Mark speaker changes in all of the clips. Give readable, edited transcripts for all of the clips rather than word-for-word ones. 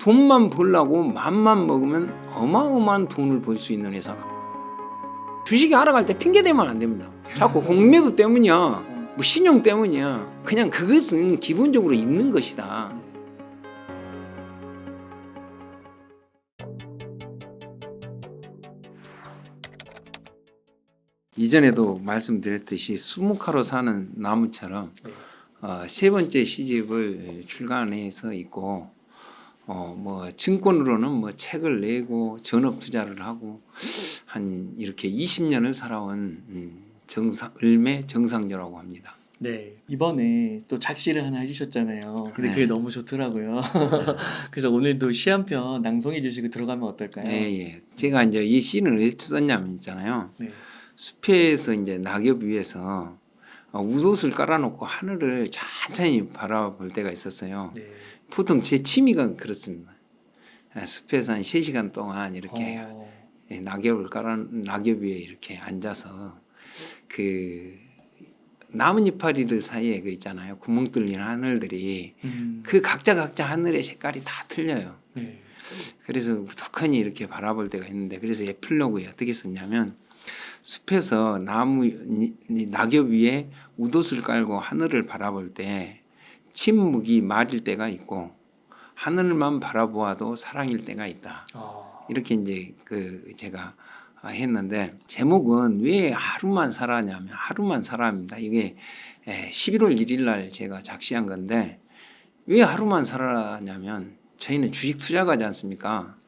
Speaker 1: 돈만 벌려고 맘만 먹으면 어마어마한 돈을 벌 수 있는 회사가. 주식이 알아갈 때 핑계 대면 안 됩니다. 자꾸 공매도 때문이야, 뭐 신용 때문이야. 그냥 그것은 기본적으로 있는 것이다. 이전에도 말씀드렸듯이 수묵화로 사는 나무처럼 세 번째 시집을 출간해서 있고, 뭐 증권으로는 뭐 책을 내고 전업 투자를 하고 한 이렇게 20년을 살아온 을매 정상조라고 합니다.
Speaker 2: 네, 이번에 또 작시를 하나 해주셨잖아요. 근데
Speaker 1: 네.
Speaker 2: 그게 너무 좋더라고요. 그래서 오늘도 시 한 편 낭송해 주시고 들어가면 어떨까요?
Speaker 1: 예. 제가 이제 이 시는 왜 썼냐면 있잖아요.
Speaker 2: 네.
Speaker 1: 숲에서 이제 낙엽 위에서 웃옷을 깔아놓고 하늘을 천천히 바라볼 때가 있었어요.
Speaker 2: 네.
Speaker 1: 보통 제 취미가 그렇습니다. 숲에서 한 3시간 동안 이렇게 낙엽 위에 이렇게 앉아서 그 나뭇이파리들 사이에 그 있잖아요. 구멍 뚫린 하늘들이 그 각자 하늘의 색깔이 다 틀려요.
Speaker 2: 네.
Speaker 1: 그래서 우두커니 이렇게 바라볼 때가 있는데, 그래서 에필로그에 어떻게 썼냐면, 숲에서 낙엽 위에 웃옷을 깔고 하늘을 바라볼 때 침묵이 말일 때가 있고 하늘만 바라보아도 사랑일 때가 있다. 이렇게 이제 제가 했는데, 제목은 왜 하루만 살아냐면 하루만 살아입니다. 이게 11월 1일 날 제가 작시한 건데, 왜 하루만 살아냐면 저희는 주식 투자가지 않습니까?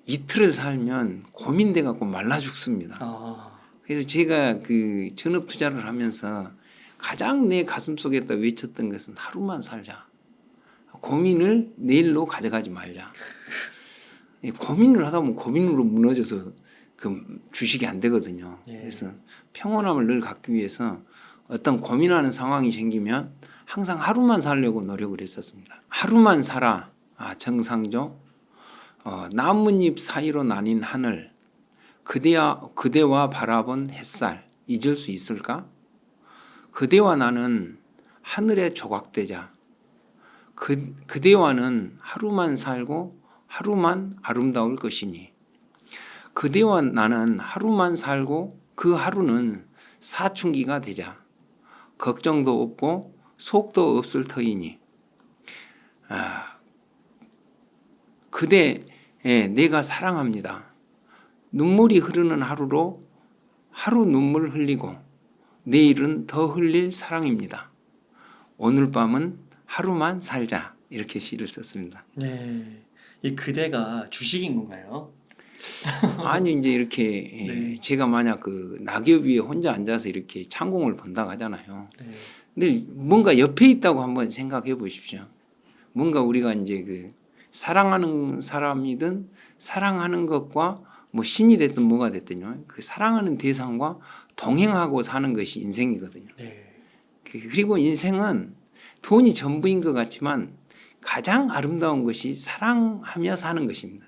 Speaker 1: 이틀을 살면 고민돼 갖고 말라 죽습니다. 그래서 제가 그 전업 투자를 하면서 가장 내 가슴 속에다 외쳤던 것은 하루만 살자. 고민을 내일로 가져가지 말자. 고민을 하다 보면 고민으로 무너져서 그 주식이 안 되거든요. 그래서 평온함을 늘 갖기 위해서 어떤 고민하는 상황이 생기면 항상 하루만 살려고 노력을 했었습니다. 하루만 살아. 정상조. 나뭇잎 사이로 나뉜 하늘. 그대와 바라본 햇살. 잊을 수 있을까? 그대와 나는 하늘에 조각되자. 그대와는 하루만 살고 하루만 아름다울 것이니. 그대와 나는 하루만 살고 그 하루는 사춘기가 되자. 걱정도 없고 속도 없을 터이니. 그대 내가 사랑합니다. 눈물이 흐르는 하루로 하루 눈물 흘리고 내일은 더 흘릴 사랑입니다. 오늘 밤은 하루만 살자. 이렇게 시를 썼습니다.
Speaker 2: 네. 이 그대가 주식인 건가요?
Speaker 1: 아니 이제 이렇게 제가 만약 그 낙엽 위에 혼자 앉아서 이렇게 창공을 본다고 하잖아요. 근데 뭔가 옆에 있다고 한번 생각해 보십시오. 뭔가 우리가 이제 그 사랑하는 사람이든 사랑하는 것과 뭐 신이 됐든 뭐가 됐든요, 그 사랑하는 대상과 동행하고 사는 것이 인생이거든요. 그리고 인생은 돈이 전부인 것 같지만 가장 아름다운 것이 사랑하며 사는 것입니다.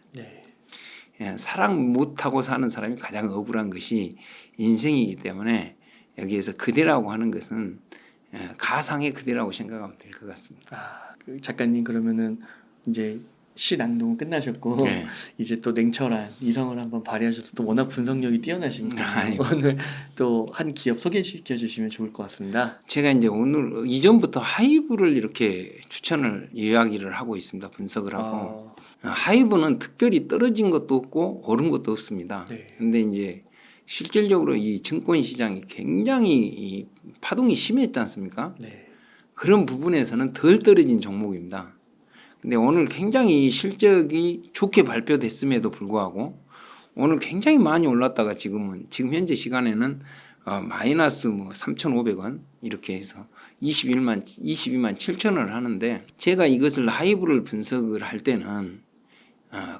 Speaker 1: 사랑 못하고 사는 사람이 가장 억울한 것이 인생이기 때문에 여기에서 그대라고 하는 것은 가상의 그대라고 생각하면 될 것 같습니다.
Speaker 2: 그 작가님 그러면은 이제 시 낭독은 끝나셨고 이제 또 냉철한 이성을 한번 발휘하셔서 또 워낙 분석력이 뛰어나시니까 오늘 또 한 기업 소개시켜 주시면 좋을 것 같습니다.
Speaker 1: 제가 이제 오늘 이전부터 하이브를 이렇게 추천을 이야기를 하고 있습니다. 분석을 하고 하이브는 특별히 떨어진 것도 없고 오른 것도 없습니다. 근데 이제 실질적으로 이 증권 시장이 굉장히 이 파동이 심했지 않습니까? 그런 부분에서는 덜 떨어진 종목입니다. 근데 오늘 굉장히 실적이 좋게 발표됐음에도 불구하고 오늘 굉장히 많이 올랐다가 지금 현재 시간에는 마이너스 뭐 3,500원 이렇게 해서 22만 7천원을 하는데, 제가 이것을 하이브를 분석을 할 때는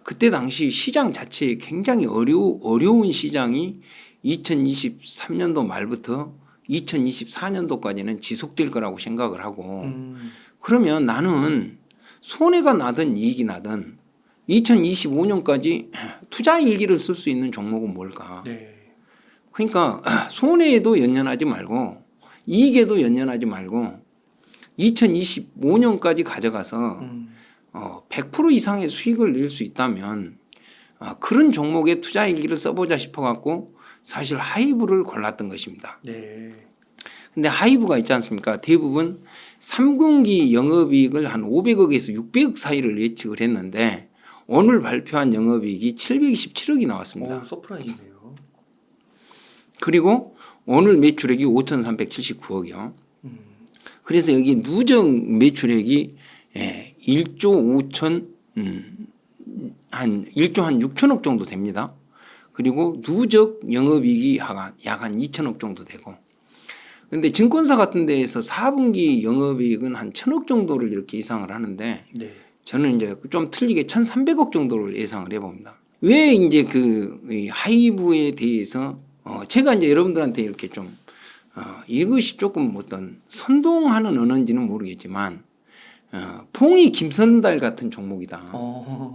Speaker 1: 그때 당시 시장 자체에 굉장히 어려운 시장이 2023년도 말부터 2024년도까지는 지속될 거라고 생각을 하고, 그러면 나는 손해가 나든 이익이 나든 2025년까지 투자 일기를 쓸 수 있는 종목은 뭘까? 그러니까 손해에도 연연하지 말고 이익에도 연연하지 말고 2025년까지 가져가서 100% 이상의 수익을 낼 수 있다면 그런 종목에 투자 일기를 써보자 싶어갖고 사실 하이브를 골랐던 것입니다.
Speaker 2: 네.
Speaker 1: 근데 하이브가 있지 않습니까? 대부분 3분기 영업이익을 한 500억에서 600억 사이를 예측을 했는데 오늘 발표한 영업이익이 727억이 나왔습니다.
Speaker 2: 오, 서프라이즈네요.
Speaker 1: 그리고 오늘 매출액이 5,379억이요. 그래서 여기 누적 매출액이 1조 5천 한 1조 한 6천억 정도 됩니다. 그리고 누적 영업이익이 약 한 2천억 정도 되고. 근데 증권사 같은 데에서 4분기 영업이익은 한 1,000억 정도를 이렇게 예상을 하는데
Speaker 2: 네.
Speaker 1: 저는 이제 좀 틀리게 1,300억 정도를 예상을 해봅니다. 왜 이제 이 하이브에 대해서 제가 이제 여러분들한테 이렇게 좀 이것이 조금 어떤 선동하는 언어인지는 모르겠지만 봉이 김선달 같은 종목이다.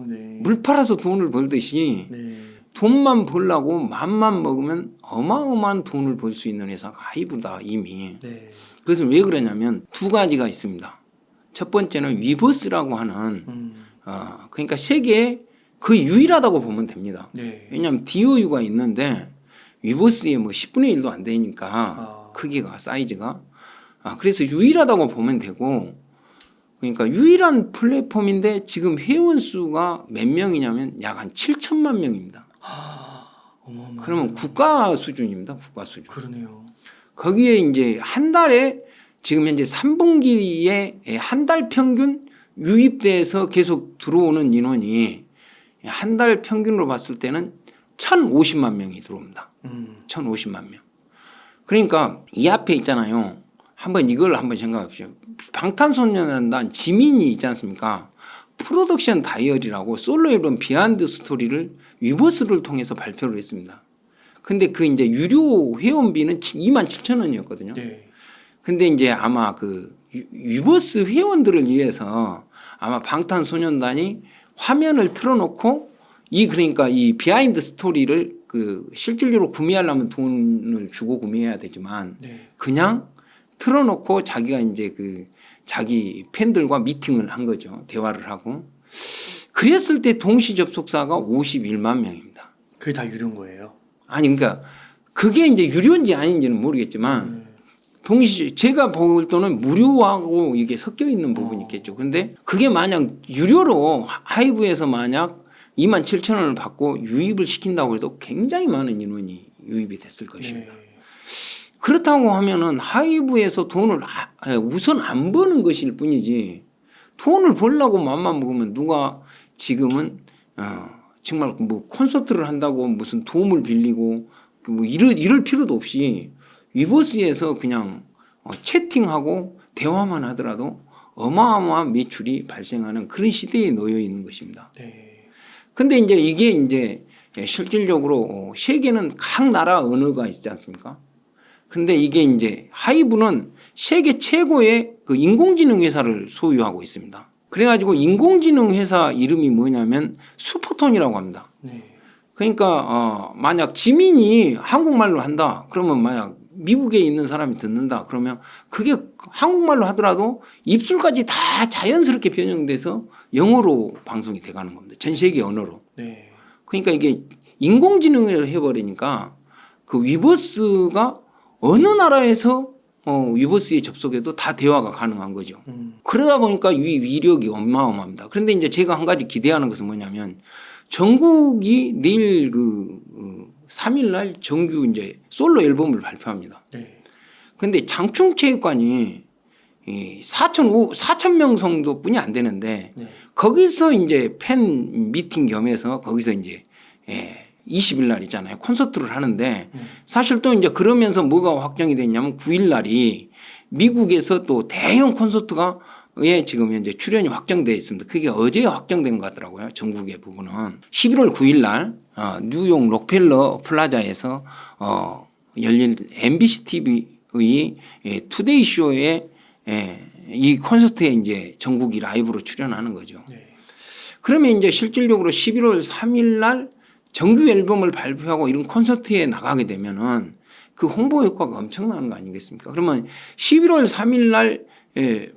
Speaker 2: 네.
Speaker 1: 물 팔아서 돈을 벌듯이
Speaker 2: 네.
Speaker 1: 돈만 벌라고 맘만 먹으면 어마어마한 돈을 벌 수 있는 회사가 하이브다 이미.
Speaker 2: 네.
Speaker 1: 그래서 왜 그러냐면 두 가지가 있습니다. 첫 번째는 위버스라고 하는 그러니까 세계에 거의 유일하다고 보면 됩니다.
Speaker 2: 네.
Speaker 1: 왜냐하면 DOU가 있는데 위버스에 뭐 10분의 1도 안 되니까 크기가 사이즈가 그래서 유일하다고 보면 되고 그러니까 유일한 플랫폼인데 지금 회원 수가 몇 명이냐면 약 한 7천만 명입니다. 그러면 국가 수준입니다. 국가 수준.
Speaker 2: 그러네요.
Speaker 1: 거기에 이제 한 달에 지금 현재 3분기에 한 달 평균 유입돼서 계속 들어오는 인원이 한 달 평균으로 봤을 때는 1,050만 명이 들어옵니다. 1,050만 명. 그러니까 이 앞에 있잖아요. 이걸 한번 생각해보십시오. 방탄소년단 지민이 있지 않습니까? 프로덕션 다이어리라고 솔로 앨범 비하인드 스토리를 위버스를 통해서 발표를 했습니다. 근데 그 이제 유료 회원비는 27,000원이었거든요.
Speaker 2: 네.
Speaker 1: 근데 이제 아마 그 위버스 회원들을 위해서 아마 방탄소년단이 화면을 틀어놓고 그러니까 이 비하인드 스토리를 실질적으로 구매하려면 돈을 주고 구매해야 되지만
Speaker 2: 네.
Speaker 1: 그냥 틀어놓고 자기가 이제 자기 팬들과 미팅을 한 거죠. 대화를 하고. 그랬을 때 동시 접속사가 51만 명입니다.
Speaker 2: 그게 다 유료인 거예요?
Speaker 1: 아니 그러니까 그게 이제 유료인지 아닌지는 모르겠지만 제가 볼 때는 무료하고 이게 섞여 있는 부분이 있겠죠. 근데 그게 만약 유료로 하이브에서 만약 27,000원을 받고 유입을 시킨다고 해도 굉장히 많은 인원이 유입이 됐을 것입니다.
Speaker 2: 네.
Speaker 1: 그렇다고 하면은 하이브에서 돈을 우선 안 버는 것일 뿐이지 돈을 벌려고 맘만 먹으면 누가 지금은 정말 뭐 콘서트를 한다고 무슨 도움을 빌리고 뭐 이럴 필요도 없이 위버스에서 그냥 채팅하고 대화만 하더라도 어마어마한 매출이 발생하는 그런 시대에 놓여 있는 것입니다.
Speaker 2: 네.
Speaker 1: 근데 이제 이게 이제 실질적으로 세계는 각 나라 언어가 있지 않습니까? 근데 이게 이제 하이브는 세계 최고의 인공지능 회사를 소유하고 있습니다. 그래가지고 인공지능 회사 이름이 뭐냐면 슈퍼톤이라고 합니다.
Speaker 2: 네.
Speaker 1: 그러니까 만약 지민이 한국말로 한다. 그러면 만약 미국에 있는 사람이 듣는다. 그러면 그게 한국말로 하더라도 입술까지 다 자연스럽게 변형돼서 영어로 방송이 돼가는 겁니다. 전 세계 언어로.
Speaker 2: 네.
Speaker 1: 그러니까 이게 인공지능을 해버리니까 그 위버스가 어느 나라에서 위버스에 접속해도 다 대화가 가능한 거죠. 그러다 보니까 위력이 어마어마합니다. 그런데 이제 제가 한 가지 기대하는 것은 뭐냐면 정국이 내일 3일 날 정규 이제 솔로 앨범을 발표합니다.
Speaker 2: 네.
Speaker 1: 근데 장충체육관이 4,000명 정도뿐이 안 되는데
Speaker 2: 네.
Speaker 1: 거기서 이제 팬 미팅 겸해서 거기서 이제 20일 날 있잖아요. 콘서트를 하는데 사실 또 이제 그러면서 뭐가 확정이 됐냐면 9일 날이 미국에서 또 대형 콘서트가 지금 현재 출연이 확정되어 있습니다. 그게 어제 확정된 것 같더라고요. 전국의 부분은. 11월 9일 날 뉴욕 록펠러 플라자에서 열릴 MBC TV의 투데이 쇼에 이 콘서트에 이제 전국이 라이브로 출연하는 거죠.
Speaker 2: 네.
Speaker 1: 그러면 이제 실질적으로 11월 3일 날 정규 앨범을 발표하고 이런 콘서트에 나가게 되면은 그 홍보 효과가 엄청나는 거 아니겠습니까? 그러면 11월 3일 날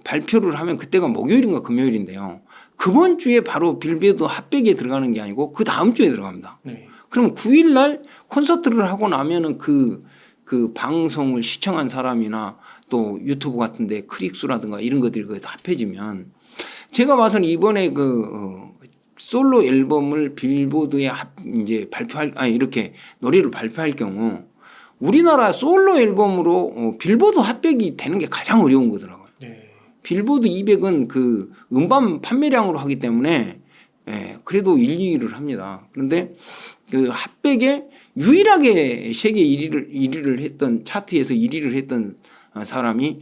Speaker 1: 발표를 하면 그때가 목요일인가 금요일인데요. 그번 주에 바로 빌보드 핫백에 들어가는 게 아니고 그 다음 주에 들어갑니다.
Speaker 2: 네.
Speaker 1: 그러면 9일 날 콘서트를 하고 나면은 그 방송을 시청한 사람이나 또 유튜브 같은데 클릭수라든가 이런 것들이 거의 다 합해지면 제가 봐서는 이번에 솔로 앨범을 빌보드에 이제 이렇게 노래를 발표할 경우 우리나라 솔로 앨범으로 빌보드 핫백이 되는 게 가장 어려운 거더라고요.
Speaker 2: 네.
Speaker 1: 빌보드 200은 그 음반 판매량으로 하기 때문에 그래도 1, 2위를 합니다. 그런데 그 핫백에 유일하게 세계 1위를 했던 차트에서 1위를 했던 사람이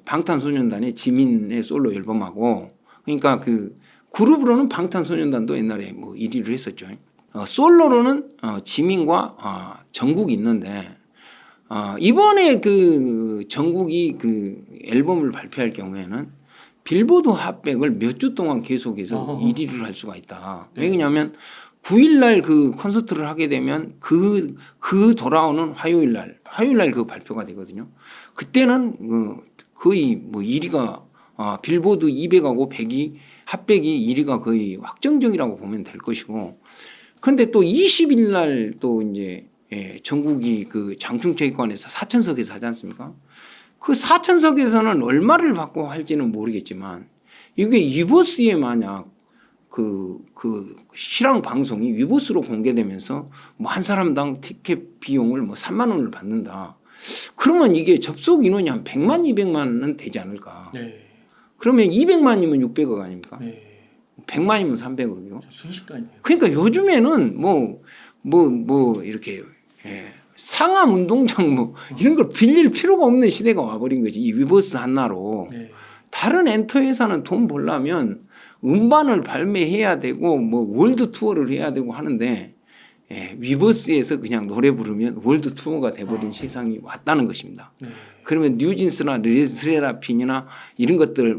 Speaker 1: 방탄소년단의 지민의 솔로 앨범하고 그러니까 그 그룹으로는 방탄소년단도 옛날에 뭐 1위를 했었죠. 솔로로는 지민과 정국이 있는데 이번에 그 정국이 그 앨범을 발표할 경우에는 빌보드 핫백을 몇 주 동안 계속해서 1위를 할 수가 있다. 왜냐하면 9일 날 그 콘서트를 하게 되면 그 돌아오는 화요일 날 그 발표가 되거든요. 그때는 거의 뭐 1위가 빌보드 200하고 100이 핫백이 1위가 거의 확정적이라고 보면 될 것이고 그런데 또 20일 날 또 이제 전국이 그 장충체육관에서 4천석에서 하지 않습니까? 그 4천석에서는 얼마를 받고 할지는 모르겠지만 이게 위버스에 만약 그 실황 방송이 위버스로 공개되면서 뭐 한 사람당 티켓 비용을 뭐 3만 원을 받는다. 그러면 이게 접속 인원이 한 100만 200만은 되지 않을까.
Speaker 2: 네.
Speaker 1: 그러면 200만이면 600억 아닙니까?
Speaker 2: 네.
Speaker 1: 100만이면 300억이요.
Speaker 2: 순식간이에요.
Speaker 1: 그러니까 요즘에는 뭐 이렇게 상암 운동장 뭐 이런 걸 빌릴 필요가 없는 시대가 와버린 거지. 이 위버스 하나로.
Speaker 2: 네.
Speaker 1: 다른 엔터 회사는 돈 벌려면 음반을 발매해야 되고 뭐 월드 투어를 해야 되고 하는데 위버스에서 그냥 노래 부르면 월드 투어가 돼버린 세상이 왔다는 것입니다.
Speaker 2: 네.
Speaker 1: 그러면 뉴진스나 르세라핌이나 이런 것들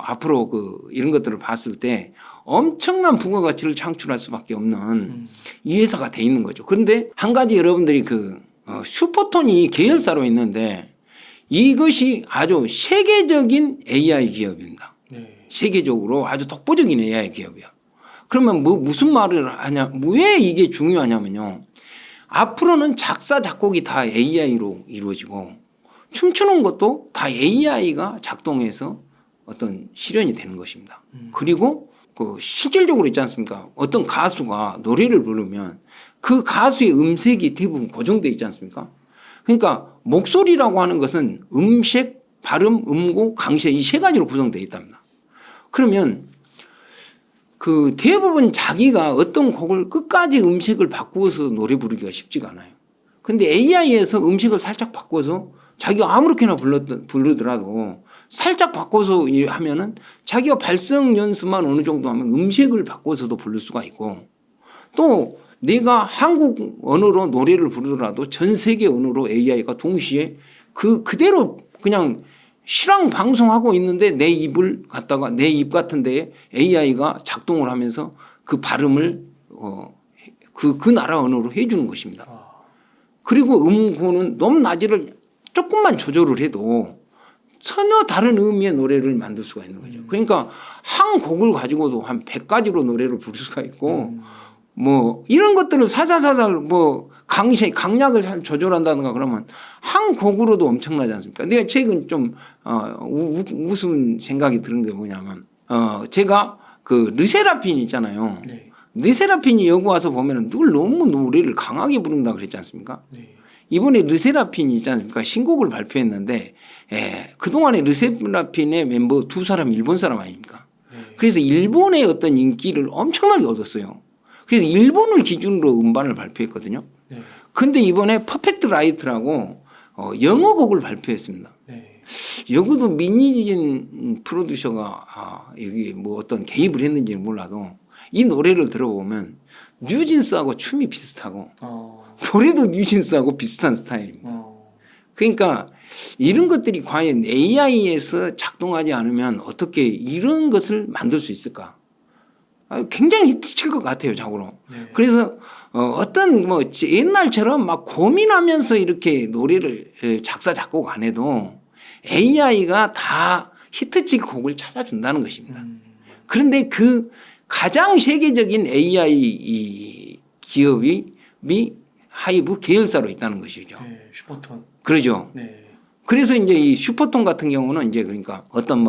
Speaker 1: 앞으로 이런 것들을 봤을 때 엄청난 부가가치를 창출할 수밖에 없는 이 회사가 돼 있는 거죠. 그런데 한 가지 여러분들이 슈퍼톤이 계열사로 있는데 이것이 아주 세계적인 AI 기업입니다.
Speaker 2: 네.
Speaker 1: 세계적으로 아주 독보적인 AI 기업이야. 그러면 무슨 말을 하냐? 왜 이게 중요하냐면요. 앞으로는 작사, 작곡이 다 AI로 이루어지고 춤추는 것도 다 AI가 작동해서 어떤 실현이 되는 것입니다. 그리고 실질적으로 있지 않습니까? 어떤 가수가 노래를 부르면 그 가수의 음색이 대부분 고정되어 있지 않습니까? 그러니까 목소리라고 하는 것은 음색, 발음, 음고, 강세 이 세 가지로 구성되어 있답니다. 그러면 대부분 자기가 어떤 곡을 끝까지 음색을 바꾸어서 노래 부르기가 쉽지가 않아요. 근데 AI에서 음색을 살짝 바꿔서 자기가 아무렇게나 부르더라도 살짝 바꿔서 하면은 자기가 발성 연습만 어느 정도 하면 음색을 바꿔서도 부를 수가 있고 또 내가 한국 언어로 노래를 부르더라도 전 세계 언어로 AI가 동시에 그대로 그냥 실황 방송하고 있는데 내 입을 갖다가 내 입 같은 데에 AI가 작동을 하면서 그 발음을 그 나라 언어로 해주는 것입니다. 그리고 음고는 너무 낮이를 조금만 조절을 해도 전혀 다른 의미의 노래를 만들 수가 있는 거죠. 그러니까 한 곡을 가지고도 한 100가지로 노래를 부를 수가 있고 뭐 이런 것들을 사사사살 강약을 조절한다든가 그러면 한 곡으로도 엄청나지 않습니까? 내가 최근 좀 우스운 생각이 드는 게 뭐냐면 제가 르세라핌 있잖아요.
Speaker 2: 네.
Speaker 1: 르세라핌이 여기 와서 보면은 늘 너무 노래를 강하게 부른다 그랬지 않습니까?
Speaker 2: 네.
Speaker 1: 이번에 르세라핌 있지 않습니까? 신곡을 발표했는데 그동안에 르세라핌의 멤버 두 사람 일본 사람 아닙니까?
Speaker 2: 네.
Speaker 1: 그래서 일본의 어떤 인기를 엄청나게 얻었어요. 그래서 일본을 기준으로 음반을 발표했거든요.
Speaker 2: 네.
Speaker 1: 근데 이번에 퍼펙트 라이트라고 영어 곡을 발표했습니다.
Speaker 2: 네.
Speaker 1: 여기도 민희진 프로듀서가 여기 뭐 어떤 개입을 했는지는 몰라도 이 노래를 들어보면 뉴진스하고 춤이 비슷하고 노래도 뉴진스하고 비슷한 스타일입니다. 그러니까 이런 것들이 과연 AI에서 작동하지 않으면 어떻게 이런 것을 만들 수 있을까? 굉장히 히트칠 것 같아요, 자고로.
Speaker 2: 네.
Speaker 1: 그래서 어떤 옛날처럼 막 고민하면서 이렇게 노래를 작사 작곡 안 해도 AI가 다 히트칠 곡을 찾아준다는 것입니다. 그런데 그 가장 세계적인 AI 이 기업이 하이브 계열사로 있다는 것이죠.
Speaker 2: 네, 슈퍼톤.
Speaker 1: 그러죠.
Speaker 2: 네.
Speaker 1: 그래서 이제 이 슈퍼톤 같은 경우는 이제 그러니까 어떤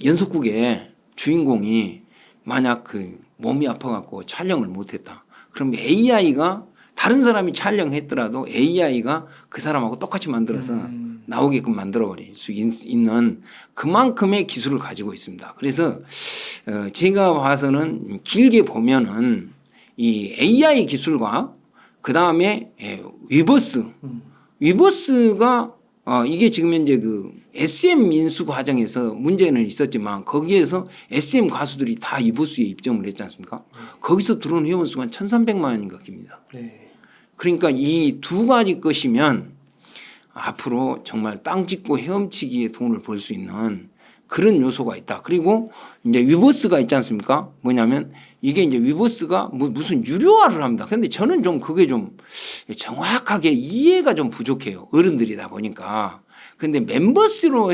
Speaker 1: 연속국의 주인공이 만약 그 몸이 아파갖고 촬영을 못했다. 그럼 AI가 다른 사람이 촬영했더라도 AI가 그 사람하고 똑같이 만들어서 나오게끔 만들어버릴 수 있는 그만큼의 기술을 가지고 있습니다. 그래서 제가 봐서는 길게 보면은 이 AI 기술과 그 다음에 위버스가 이게 지금 현재 그 SM 인수 과정에서 문제는 있었지만 거기에서 SM 가수들이 다 위버스에 입점을 했지 않습니까? 거기서 들어온 회원 수가 1,300만인가 깁니다.
Speaker 2: 네.
Speaker 1: 그러니까 이 두 가지 것이면 앞으로 정말 땅 짓고 헤엄치기에 돈을 벌 수 있는 그런 요소가 있다. 그리고 이제 위버스가 있지 않습니까? 뭐냐면 이게 이제 위버스가 무슨 유료화를 합니다. 근데 저는 좀 그게 좀 정확하게 이해가 좀 부족해요. 어른들이다 보니까. 근데 멤버십으로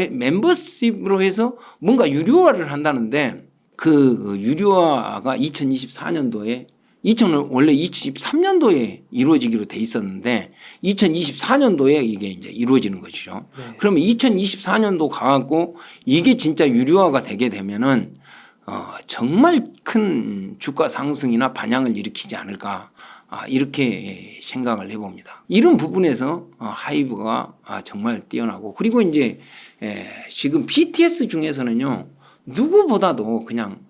Speaker 1: 해서 뭔가 유료화를 한다는데 그 유료화가 2024년도에 원래 2023년도에 이루어지기로 돼 있었는데 2024년도에 이게 이제 이루어지는 것이죠.
Speaker 2: 네.
Speaker 1: 그러면 2024년도 가갖고 이게 진짜 유료화가 되게 되면은 정말 큰 주가 상승이나 반향을 일으키지 않을까 이렇게 생각을 해봅니다. 이런 부분에서 하이브가 정말 뛰어나고 그리고 이제 지금 BTS 중에서는요 누구보다도 그냥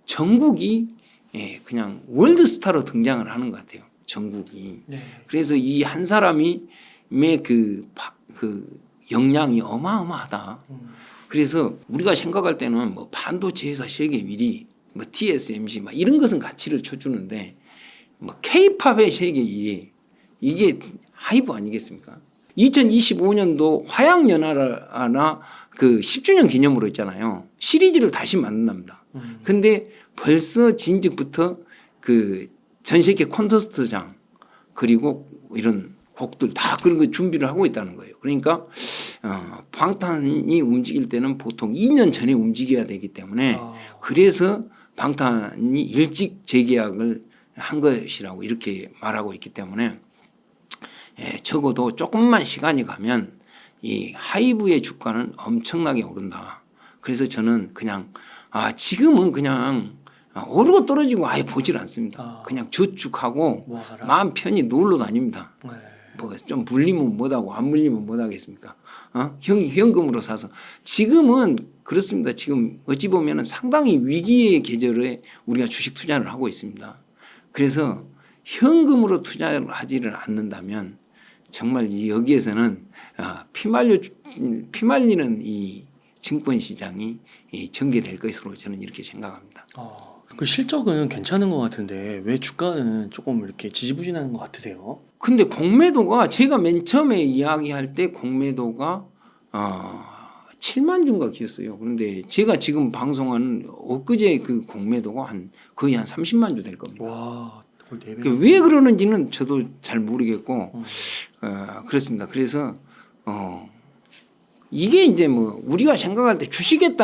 Speaker 1: 전국이 그냥 월드스타로 등장을 하는 것 같아요. 전국이.
Speaker 2: 네.
Speaker 1: 그래서 이 한 사람이 그 역량이 어마어마하다. 그래서 우리가 생각할 때는 뭐 반도체 회사 세계 1위, 뭐 TSMC 막 이런 것은 가치를 쳐주는데 뭐 K-팝의 세계 1위 이게 하이브 아니겠습니까? 2025년도 화양연화나 그 10주년 기념으로 있잖아요. 시리즈를 다시 만든답니다. 근데 벌써 진즉부터 그 전 세계 콘서트장 그리고 이런 곡들 다 그런 거 준비를 하고 있다는 거예요. 그러니까 방탄이 움직일 때는 보통 2년 전에 움직여야 되기 때문에 그래서 방탄이 일찍 재계약을 한 것이라고 이렇게 말하고 있기 때문에 적어도 조금만 시간이 가면 이 하이브의 주가는 엄청나게 오른다. 그래서 저는 그냥 지금은 그냥 오르고 떨어지고 아예 보질 않습니다. 그냥 저축하고 마음 편히 놀러 다닙니다.
Speaker 2: 네.
Speaker 1: 뭐 좀 불리면 못하고 안 불리면 못하겠습니까? 현금으로 사서 지금은 그렇습니다. 지금 어찌 보면 상당히 위기의 계절에 우리가 주식 투자를 하고 있습니다. 그래서 현금으로 투자를 하지를 않는다면 정말 여기에서는 피말리는 이 증권 시장이 전개될 것으로 저는 이렇게 생각합니다.
Speaker 2: 그 실적은 괜찮은 것 같은데 왜 주가는 조금 이렇게 지지부진하는 것 같으세요?
Speaker 1: 근데 공매도가 제가 맨 처음에 이야기할 때 공매도가 7만 주인가 기였어요. 그런데 제가 지금 방송하는 엊그제 그 공매도가 거의 한 30만 주 될 겁니다.
Speaker 2: 와, 거의 4배.
Speaker 1: 왜 그러는지는 저도 잘 모르겠고 그렇습니다. 그래서 이게 이제 뭐 우리가 생각할 때 주식이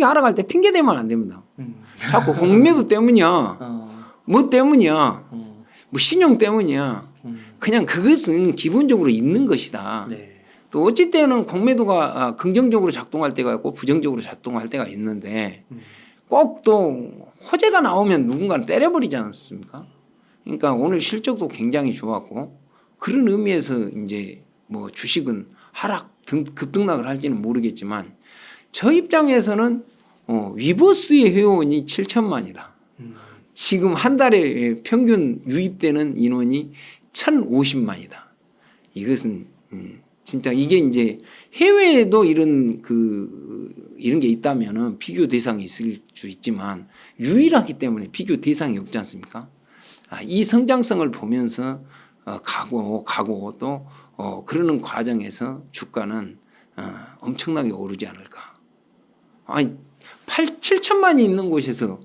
Speaker 1: 알아갈 때 핑계 대면 안 됩니다. 자꾸 공매도 때문이야. 뭐 때문이야. 뭐 신용 때문이야. 그냥 그것은 기본적으로 있는 것이다.
Speaker 2: 네.
Speaker 1: 또 어찌 때는 공매도가 긍정적으로 작동할 때가 있고 부정적으로 작동할 때가 있는데 꼭 또 호재가 나오면 누군가는 때려버리지 않습니까? 그러니까 오늘 실적도 굉장히 좋았고 그런 의미에서 이제 뭐 주식은 급등락을 할지는 모르겠지만 저 입장에서는 위버스의 회원이 7천만이다. 지금 한 달에 평균 유입되는 인원이 1,050만이다. 이것은 진짜 이게 이제 해외에도 이런 게 있다면은 비교 대상이 있을 수 있지만 유일하기 때문에 비교 대상이 없지 않습니까? 이 성장성을 보면서 가고 또 그러는 과정에서 주가는 엄청나게 오르지 않을까. 아니 7천만이 있는 곳에서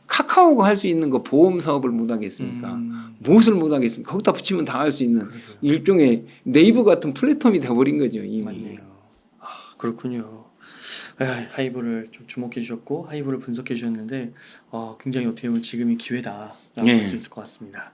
Speaker 1: 카카오가 할 수 있는 거 보험 사업을 못 하겠습니까? 무엇을 못 하겠습니까? 거기다 붙이면 다 할 수 있는 일종의 네이버 같은 플랫폼이 돼버린 거죠. 이미.
Speaker 2: 맞네요. 그렇군요. 하이브를 좀 주목해 주셨고 하이브를 분석해 주셨는데 굉장히 어떻게 보면 지금이 기회다라고
Speaker 1: 네.
Speaker 2: 볼 수 있을 것 같습니다.